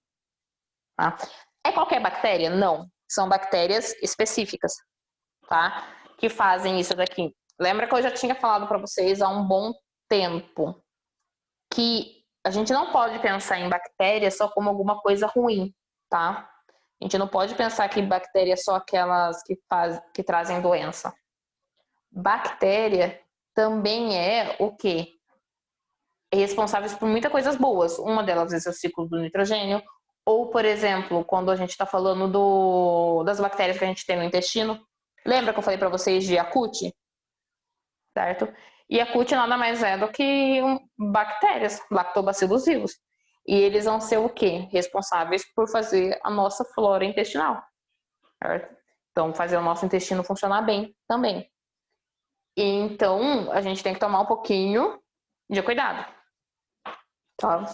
Tá? É qualquer bactéria? Não. São bactérias específicas, tá? Que fazem isso daqui. Lembra que eu já tinha falado para vocês há um bom tempo que a gente não pode pensar em bactérias só como alguma coisa ruim, tá? A gente não pode pensar que bactérias são aquelas que trazem doença. Bactéria também é o quê? Responsáveis por muitas coisas boas. Uma delas é o ciclo do nitrogênio. Ou, por exemplo, quando a gente está falando das bactérias que a gente tem no intestino. Lembra que eu falei para vocês de Yakult? Certo? E Yakult nada mais é do que bactérias, lactobacillus vivos. E eles vão ser o quê? Responsáveis por fazer a nossa flora intestinal. Certo? Então, fazer o nosso intestino funcionar bem também. Então, a gente tem que tomar um pouquinho de cuidado. Tá? O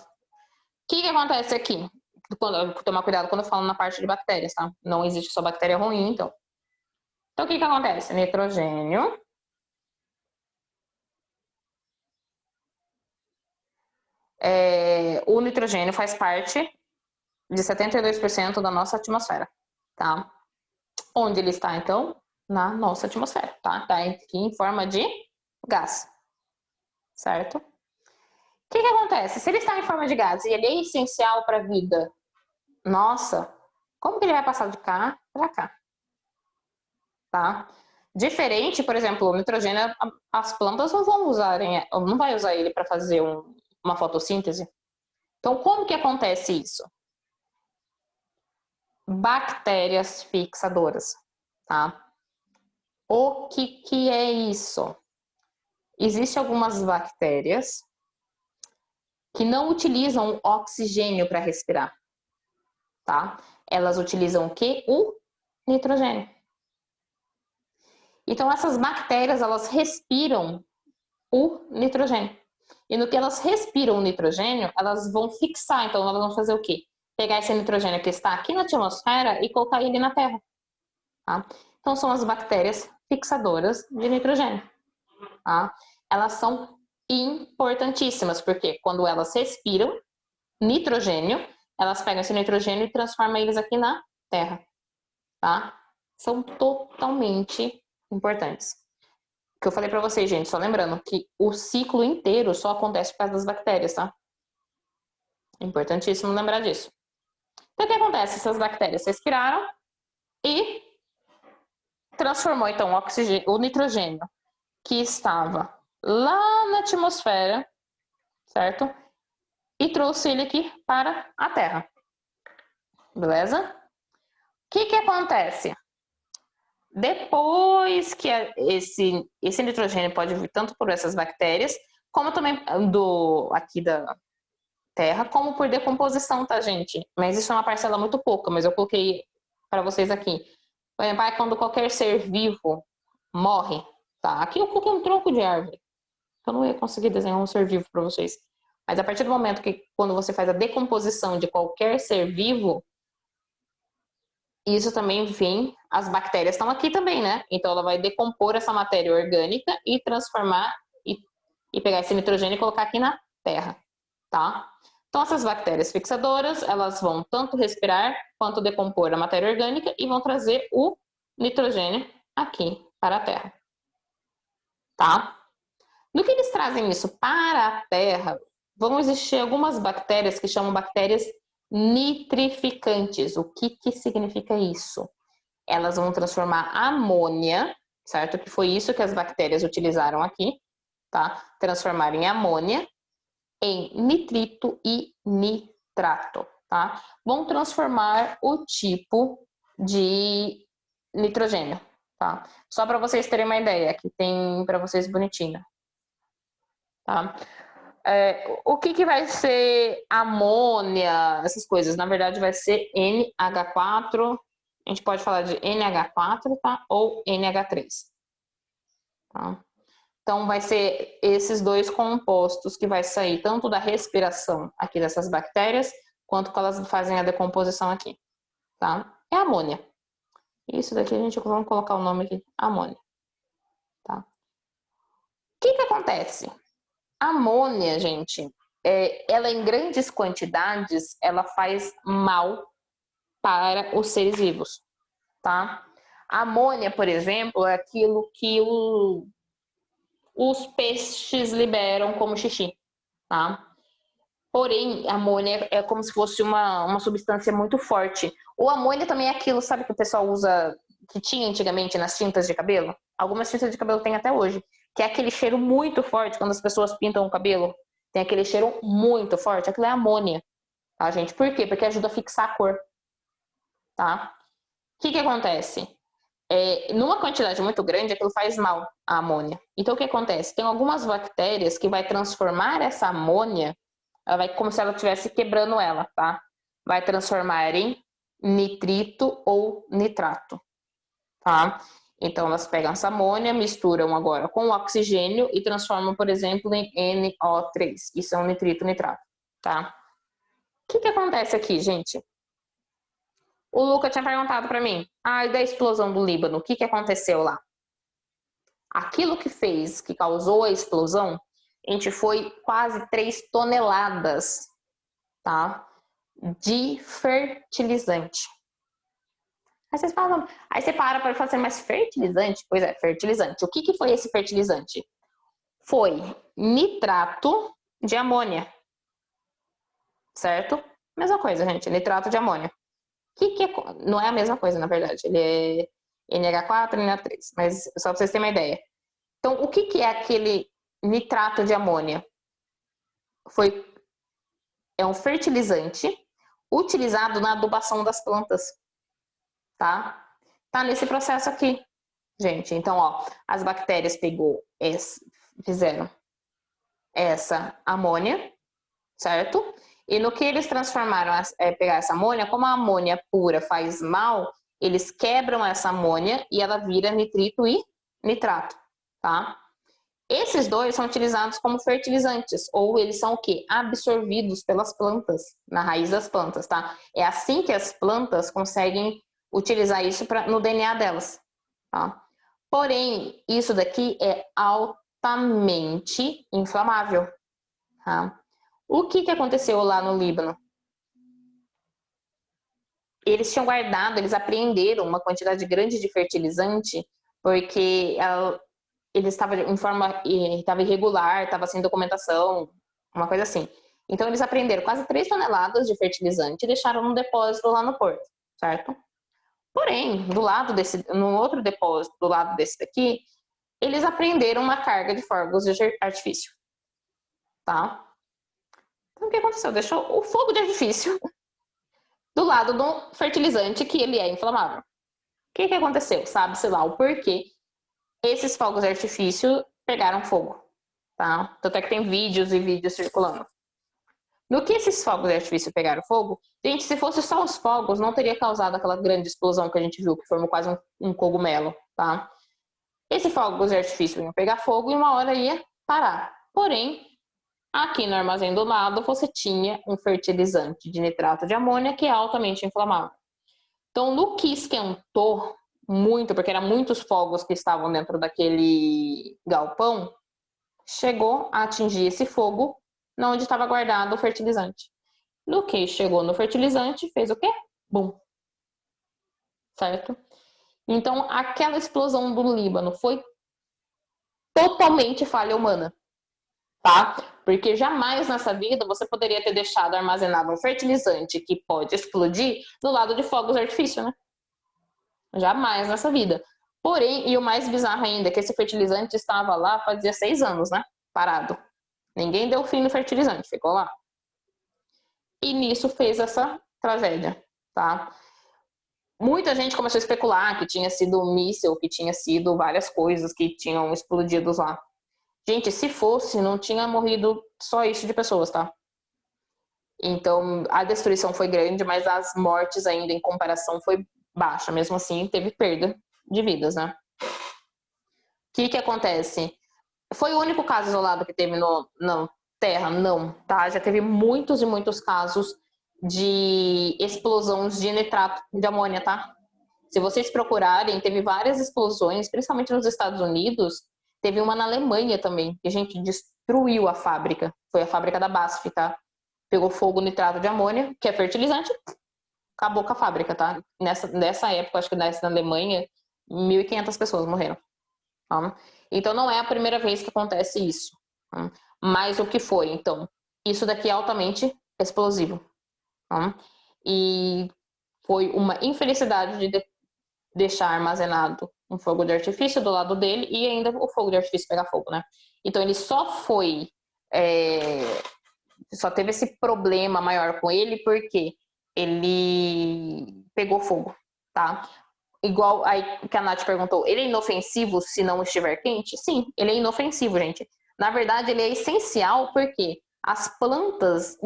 que acontece aqui? Tomar cuidado quando eu falo na parte de bactérias, tá? Não existe só bactéria ruim, então. Então, o que acontece? Nitrogênio. O nitrogênio faz parte de 72% da nossa atmosfera, tá? Onde ele está, então? Na nossa atmosfera, tá? Tá aqui em forma de gás, certo? O que acontece? Se ele está em forma de gás e ele é essencial para a vida, nossa, como que ele vai passar de cá para cá? Tá? Diferente, por exemplo, o nitrogênio, as plantas não vão usar, não vai usar ele para fazer uma fotossíntese. Então, como que acontece isso? Bactérias fixadoras, tá? O que é isso? Existem algumas bactérias que não utilizam oxigênio para respirar, tá? Elas utilizam o quê? O nitrogênio. Então, essas bactérias, elas respiram o nitrogênio. E no que elas respiram o nitrogênio, elas vão fixar. Então, elas vão fazer o quê? Pegar esse nitrogênio que está aqui na atmosfera e colocar ele na Terra. Tá? Então, são as bactérias fixadoras de nitrogênio. Tá? Elas são importantíssimas, porque quando elas respiram nitrogênio, elas pegam esse nitrogênio e transformam eles aqui na terra, tá? São totalmente importantes. O que eu falei para vocês, gente, só lembrando que o ciclo inteiro só acontece por causa das bactérias, tá? Importantíssimo lembrar disso. Então, o que acontece? Essas bactérias respiraram e transformou, então, o nitrogênio que estava lá na atmosfera, certo? E trouxe ele aqui para a Terra. Beleza? O que acontece? Depois que esse nitrogênio pode vir tanto por essas bactérias, como também aqui da Terra, como por decomposição, tá, gente? Mas isso é uma parcela muito pouca, mas eu coloquei para vocês aqui. Por exemplo, quando qualquer ser vivo morre, tá? Aqui eu coloquei um tronco de árvore. Eu não ia conseguir desenhar um ser vivo para vocês. Mas a partir do momento que quando você faz a decomposição de qualquer ser vivo, isso também vem, as bactérias estão aqui também, né? Então ela vai decompor essa matéria orgânica e transformar e pegar esse nitrogênio e colocar aqui na terra, tá? Então essas bactérias fixadoras, elas vão tanto respirar quanto decompor a matéria orgânica e vão trazer o nitrogênio aqui para a terra, tá? No que eles trazem isso para a terra, vão existir algumas bactérias que chamam bactérias nitrificantes. O que significa isso? Elas vão transformar amônia, certo? Que foi isso que as bactérias utilizaram aqui, tá? Transformar em amônia, em nitrito e nitrato, tá? Vão transformar o tipo de nitrogênio, tá? Só para vocês terem uma ideia, aqui tem para vocês bonitinho, tá? O que vai ser amônia, essas coisas? Na verdade, vai ser NH4. A gente pode falar de NH4, tá? Ou NH3. Tá? Então, vai ser esses dois compostos que vai sair tanto da respiração aqui dessas bactérias, quanto que elas fazem a decomposição aqui, tá? É amônia. Isso daqui a gente vai colocar o nome aqui, amônia, tá? O que acontece? A amônia, gente, ela em grandes quantidades, ela faz mal para os seres vivos, tá? A amônia, por exemplo, é aquilo que os peixes liberam como xixi, tá? Porém, a amônia é como se fosse uma substância muito forte. O amônia também é aquilo, sabe, que o pessoal usa, que tinha antigamente nas tintas de cabelo? Algumas tintas de cabelo tem até hoje, que é aquele cheiro muito forte quando as pessoas pintam o cabelo. Tem aquele cheiro muito forte, aquilo é amônia, tá, gente? Por quê? Porque ajuda a fixar a cor, tá? O que acontece? Numa quantidade muito grande, aquilo faz mal à amônia. Então, o que acontece? Tem algumas bactérias que vai transformar essa amônia, ela vai como se ela estivesse quebrando ela, tá? Vai transformar em nitrito ou nitrato, tá? Então, elas pegam essa amônia, misturam agora com o oxigênio e transformam, por exemplo, em NO3, que são nitrito nitrato, tá? O que acontece aqui, gente? O Luca tinha perguntado para mim, e da explosão do Líbano, o que aconteceu lá? Aquilo que causou a explosão, a gente foi quase 3 toneladas, tá? De fertilizante. Aí vocês falam, aí você para falar assim, mas fertilizante? Pois é, fertilizante. O que foi esse fertilizante? Foi nitrato de amônia, certo? Mesma coisa, gente, nitrato de amônia. Não é a mesma coisa, na verdade. Ele é NH4 e NH3, mas só para vocês terem uma ideia. Então, o que é aquele nitrato de amônia? É um fertilizante utilizado na adubação das plantas, tá? Tá nesse processo aqui, gente. Então, ó, as bactérias fizeram essa amônia, certo? E no que eles transformaram, pegar essa amônia, como a amônia pura faz mal, eles quebram essa amônia e ela vira nitrito e nitrato, tá? Esses dois são utilizados como fertilizantes, ou eles são o quê? Absorvidos pelas plantas, na raiz das plantas, tá? É assim que as plantas conseguem utilizar isso no DNA delas, tá? Porém, isso daqui é altamente inflamável, tá? O que aconteceu lá no Líbano? eles tinham guardado, eles apreenderam uma quantidade grande de fertilizante, porque ele estava em forma, estava irregular, estava sem documentação, uma coisa assim. Então eles apreenderam quase 3 toneladas de fertilizante e deixaram no depósito lá no porto, certo? Porém, no outro depósito, do lado desse daqui, eles apreenderam uma carga de fogos de artifício, tá? Então o que aconteceu? Deixou o fogo de artifício do lado do fertilizante, que ele é inflamável. O que aconteceu? Sabe-se lá o porquê esses fogos de artifício pegaram fogo, tá? Tanto é que tem vídeos e vídeos circulando. No que esses fogos de artifício pegaram fogo, gente, se fosse só os fogos, não teria causado aquela grande explosão que a gente viu, que formou quase um cogumelo, tá? Esse fogos de artifício ia pegar fogo e uma hora ia parar. Porém, aqui no armazém do lado, você tinha um fertilizante de nitrato de amônia que é altamente inflamável. Então, no que esquentou muito, porque eram muitos fogos que estavam dentro daquele galpão, chegou a atingir esse fogo onde estava guardado o fertilizante. No que chegou no fertilizante, fez o quê? Bum. Certo? Então, aquela explosão do Líbano foi totalmente falha humana, tá? Porque jamais nessa vida você poderia ter deixado armazenado um fertilizante que pode explodir do lado de fogos de artifício, né? Jamais nessa vida. Porém, e o mais bizarro ainda, é que esse fertilizante estava lá fazia 6 anos, né? Parado. Ninguém deu fim no fertilizante, ficou lá. E nisso fez essa tragédia, tá? Muita gente começou a especular que tinha sido um míssil, que tinha sido várias coisas que tinham explodido lá. Gente, se fosse, não tinha morrido só isso de pessoas, tá? Então, a destruição foi grande, mas as mortes ainda em comparação foi baixa. Mesmo assim, teve perda de vidas, né? O que acontece? Foi o único caso isolado que teve na Terra? Não, tá? Já teve muitos e muitos casos de explosões de nitrato de amônia, tá? Se vocês procurarem, teve várias explosões, principalmente nos Estados Unidos. Teve uma na Alemanha também, que a gente destruiu a fábrica. Foi a fábrica da BASF, tá? Pegou fogo nitrato de amônia, que é fertilizante, acabou com a fábrica, tá? Nessa época, acho que nessa na Alemanha, 1.500 pessoas morreram. Tá? Então não é a primeira vez que acontece isso. Tá? Mas o que foi, então? Isso daqui é altamente explosivo. Tá? E foi uma infelicidade de deixar armazenado um fogo de artifício do lado dele e ainda o fogo de artifício pegar fogo, né? Então ele só foi... só teve esse problema maior com ele porque ele pegou fogo, tá? Igual aí que a Nath perguntou, ele é inofensivo se não estiver quente? Sim, ele é inofensivo, gente. Na verdade, ele é essencial porque as plantas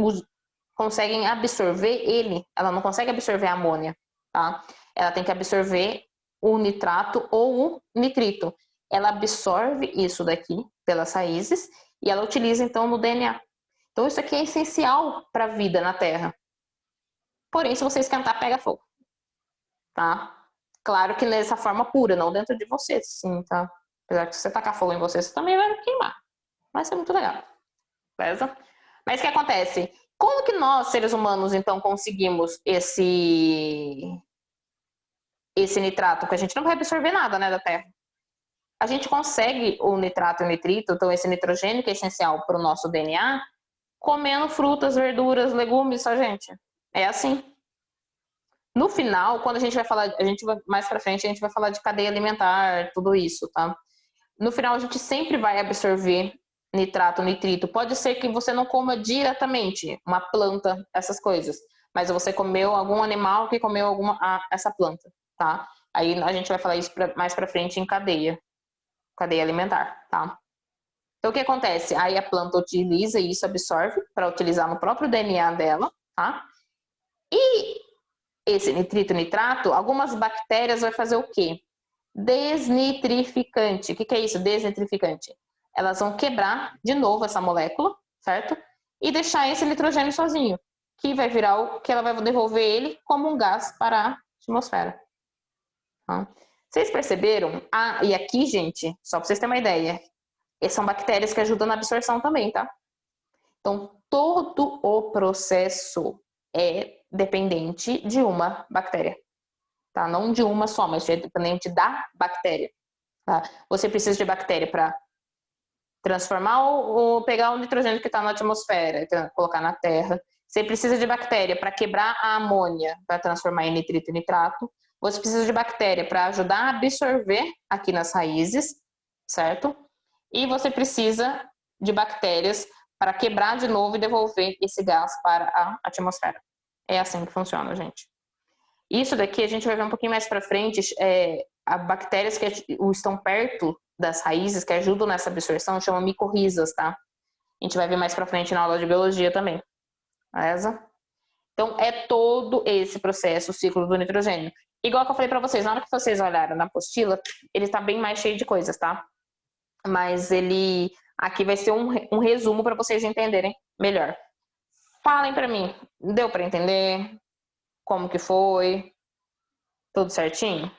conseguem absorver ele, ela não consegue absorver a amônia, tá? Ela tem que absorver o nitrato ou o nitrito. Ela absorve isso daqui pelas raízes e ela utiliza então no DNA. Então isso aqui é essencial para a vida na Terra. Porém, se você esquentar, pega fogo, tá? Claro que dessa forma pura, não dentro de você, sim, tá? Apesar que se você tacar fogo em você, você também vai queimar. Vai ser muito legal. Beleza? Mas o que acontece? Como que nós, seres humanos, então, conseguimos esse nitrato? Porque a gente não vai absorver nada, né, da Terra. A gente consegue o nitrato e o nitrito, então esse nitrogênio que é essencial para o nosso DNA, comendo frutas, verduras, legumes, só, gente. É assim. No final, quando a gente vai falar, mais pra frente, a gente vai falar de cadeia alimentar, tudo isso, tá? No final, a gente sempre vai absorver nitrato, nitrito. Pode ser que você não coma diretamente uma planta, essas coisas, mas você comeu algum animal que comeu essa planta, tá? Aí a gente vai falar isso mais pra frente em cadeia alimentar, tá? Então, o que acontece? Aí a planta utiliza isso, absorve para utilizar no próprio DNA dela, tá? E esse nitrito, nitrato, algumas bactérias vai fazer o quê? Desnitrificante. O que é isso? Desnitrificante. Elas vão quebrar de novo essa molécula, certo? E deixar esse nitrogênio sozinho, que vai virar que ela vai devolver ele como um gás para a atmosfera. Tá? Vocês perceberam? Ah, e aqui, gente, só para vocês terem uma ideia, são bactérias que ajudam na absorção também, tá? Então, todo o processo é dependente de uma bactéria, tá? Não de uma só, mas é dependente da bactéria, tá? Você precisa de bactéria para transformar ou pegar o nitrogênio que está na atmosfera, colocar na terra. Você precisa de bactéria para quebrar a amônia, para transformar em nitrito e nitrato. Você precisa de bactéria para ajudar a absorver aqui nas raízes, certo? E você precisa de bactérias para quebrar de novo e devolver esse gás para a atmosfera. É assim que funciona, gente. Isso daqui a gente vai ver um pouquinho mais para frente, as bactérias que estão perto das raízes, que ajudam nessa absorção, chama micorrizas, tá? A gente vai ver mais para frente na aula de biologia também. Beleza? Então, é todo esse processo, o ciclo do nitrogênio. Igual que eu falei para vocês, na hora que vocês olharam na apostila, ele tá bem mais cheio de coisas, tá? Mas ele aqui vai ser um resumo para vocês entenderem melhor. Falem para mim, deu para entender como que foi? Tudo certinho?